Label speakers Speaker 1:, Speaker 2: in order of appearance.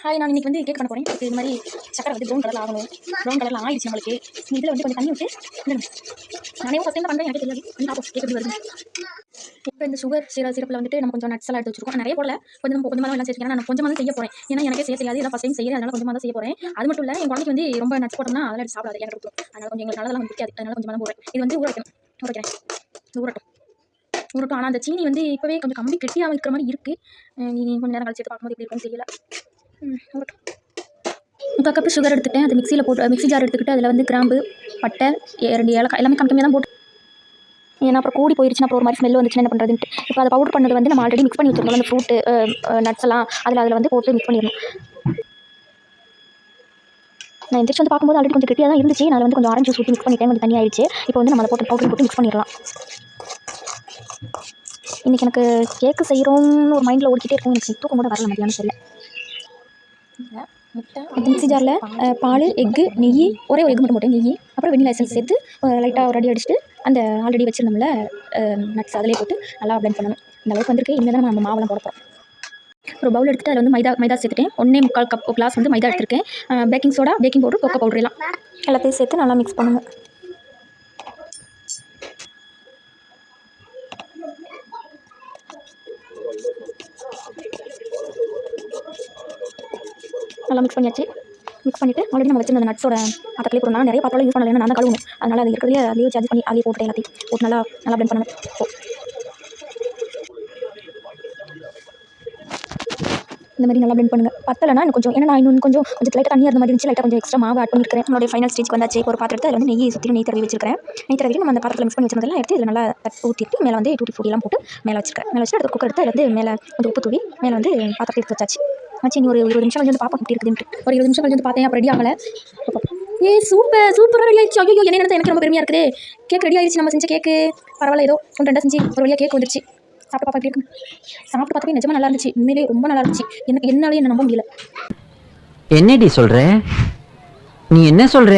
Speaker 1: Hi, நான் இன்னைக்கு வந்து கேக் பண்ண போகிறேன். இது மாதிரி சக்கரை வந்து ப்ரௌன் கலரில் ஆகணும். ப்ரௌன் கலரில் ஆயிடுச்சு நம்மளுக்கு. இதில் வந்து கொஞ்சம் தண்ணி விட்டு நானே ஃபஸ்ட் டைம் பண்ணுறேன், எனக்கு தெரியாது. பார்ப்போம் கேக் எப்படி வருது. இப்போ இந்த சுகர் சிரப்பில் வந்துட்டு நம்ம கொஞ்சம் நட்ஸ் எல்லாம் எடுத்து வச்சிருக்கோம். நிறைய போடல, கொஞ்சமாக எல்லாம் சேர்த்துக்கிறேன். நான் கொஞ்சமாக தான் செய்ய போகிறேன், ஏன்னா எனக்கே செய்ய தெரியாது. இதான் ஃபஸ்ட் டைம் செய்யறேன், அதனால கொஞ்சமாக தான் செய்ய போகிறேன். அது மட்டும் இல்லை, என் குழந்தைக்கு வந்து ரொம்ப நட்ஸ் போட்டோம்னா அதெல்லாம் எடுத்து சாப்பிடாது, எனக்கு கொடுக்கும். அதனால கொஞ்சம் எங்களுக்கு நல்லதெல்லாம் பிடிக்காது, அதனால கொஞ்சமாக தான் போடுறேன். இது வந்து ஊற வைக்கிறேன். ஊறட்டும். ஆனால் அந்த சீனி வந்து இப்போவே கொஞ்சம் கம்பி கெட்டியாக இருக்கிற மாதிரி இருக்குது. நீ கொஞ்சம் நேரம் கழிச்சு எடுத்து பார்க்கும்போது எப்படி இருக்குன்னு தெரியல. ஊறட்டும். 3/4 கப்பு சுகர் எடுத்துக்கிட்டேன். அது மிக்ஸியில் போட்டு மிக்ஸி ஜார் எடுத்துக்கிட்டு அதில் வந்து கிராம்பு, பட்டை, 2 ஏலக்காய் எல்லாமே கம்மியாக தான் போட்டு, ஏன்னா அப்புறம் கூடி போயிடுச்சுன்னா அப்புறம் ஒரு மாதிரி ஸ்மெல் வந்துச்சுன்னா என்ன பண்ணுறதுன்ட்டு. இப்போ அதை பவுடர் பண்ணது வந்து நம்ம ஆல்ரெடி மிக்ஸ் பண்ணி வச்சிருக்கோம். அந்த ஃப்ரூட்டு நட்ஸ் எல்லாம் அதில் வந்து போட்டு மிக்ஸ் பண்ணிடணும். நான் எந்திரிச்சு வந்து பார்க்கும்போது ஆல்ரெடி கொஞ்சம் கெட்டியாக தான் இருந்துச்சு. நான் வந்து கொஞ்சம் ஆரஞ்சு ஜூஸ் ஊற்றி மிக்ஸ் பண்ணிட்டேன், கொஞ்சம் தண்ணி ஆயிடுச்சு. இப்போ வந்து நம்ம அதை போட்டு பவுடர் போட்டு மிக்ஸ் பண்ணிடலாம். இன்றைக்கி எனக்கு கேக்கு செய்கிறோம்னு ஒரு மைண்டில் ஓடிக்கிட்டே இருக்கும். எனக்கு தூக்கம் கூட வரல மதியானம் சொல்ல. மிக்ஸி ஜாரில் பால், எக்கு, நெய், ஒரே ஒரு எக் மட்டும் போட்டேன், நெய், அப்புறம் வெண்ணிலா எசன்ஸ் சேர்த்து லைட்டாக ஒரு அடி அடிச்சுட்டு அந்த ஆல்ரெடி வச்சுருந்தோம்ல நட்ஸ் அதிலே போட்டு நல்லா பிளெண்ட் பண்ணணும். இந்த அளவுக்கு வந்திருக்கு. இனிமேல் தான் நம்ம மாவெல்லாம் போட போகிறோம். ஒரு பவுல் எடுத்துகிட்டு அதில் வந்து மைதா சேர்த்துட்டேன். 1.25 கப் கிளாஸ் வந்து மைதா எடுத்திருக்கேன். Baking soda, baking powder, cocoa powder எல்லாம் எல்லாத்தையும் சேர்த்து நல்லா மிக்ஸ் பண்ணுங்கள். நல்லா மிக்ஸ் பண்ணியாச்சு. மிக்ஸ் பண்ணிவிட்டு ஆல்ரெடி நம்ம வச்சிருந்த நட்ஸோட பாத்திரத்துலேயே போடணும். நிறைய பாத்திரம் யூஸ் பண்ணல, ஏன்னா நான் தான் கழுவணும். அதனால் அது இருக்கிறதே அதிலேயே சார்ஜ் பண்ணி அதிலே போட்டு எல்லாத்தையும் போட்டு நல்லா பிளெண்ட் பண்ணணும். இந்த மாதிரி நல்லா பிளெண்ட் பண்ணுங்கள். பத்தலைன்னா இன்னும் கொஞ்சம், ஏன்னா நான் இன்னும் கொஞ்சம் லைட்டாக தண்ணியாக இருந்த மாதிரி இருந்துச்சு. லைட்டாக கொஞ்சம் எக்ஸ்ட்ரா மாவு ஆட் பண்ணியிருக்கிறேன். என்னோட ஃபைனல் ஸ்டேஜ்க்கு வந்தாச்சு. ஒரு பாத்திரத்தை அதில் வந்து நெய் சுற்றி நெய் தடவி வச்சிருக்கிறேன். நெய் தடவி நம்ம அந்த பாத்திரத்தில் மிக்ஸ் பண்ணி வச்சிருந்ததெல்லாம் எடுத்து இதில் நல்லா ஊற்றிட்டு மேலே வந்து டூட்டி ஃப்ரூட்டிலாம் போட்டு மேலே வச்சிருக்கேன். மேலே வச்சுட்டு அடுத்து குக்கர் எடுத்து அதில் வந்து மேலே கொஞ்சம் உப்பு தூவி மேலே வந்து பாத்திரத்தை எடுத்து வச்சாச்சு. நீ ஒரு 20 நிமிஷம் வந்து பார்ப்போம் எப்படி இருக்குதுன்ட்டு. ஒரு 20 நிமிஷம் வந்து பார்த்தேன், அப்போ ரெடி ஆகலை. சூப்பராக ரெடி ஆயிடுச்சு. ஐயோ, என்ன நினைச்சா எனக்கு ரொம்ப பெருமையாக இருக்குது. கேக் ரெடி ஆயிடுச்சு. நம்ம செஞ்ச கேக்கு பரவாயில்ல, ஏதோ ஒன்று ரெண்டாக செஞ்சு ஒரு வழியாக கேக் வந்துருச்சு. சாப்பிட்டு பார்ப்போம் எப்படி இருக்கு. சாப்பிட்டு பார்த்துட்டு நிஜமாக நல்லா இருந்துச்சு. உண்மையிலே ரொம்ப நல்லா இருந்துச்சு. எனக்கு என்னாலே என்ன நம்ப முடியல.
Speaker 2: என்னடி சொல்ற? நீ என்ன சொல்ற?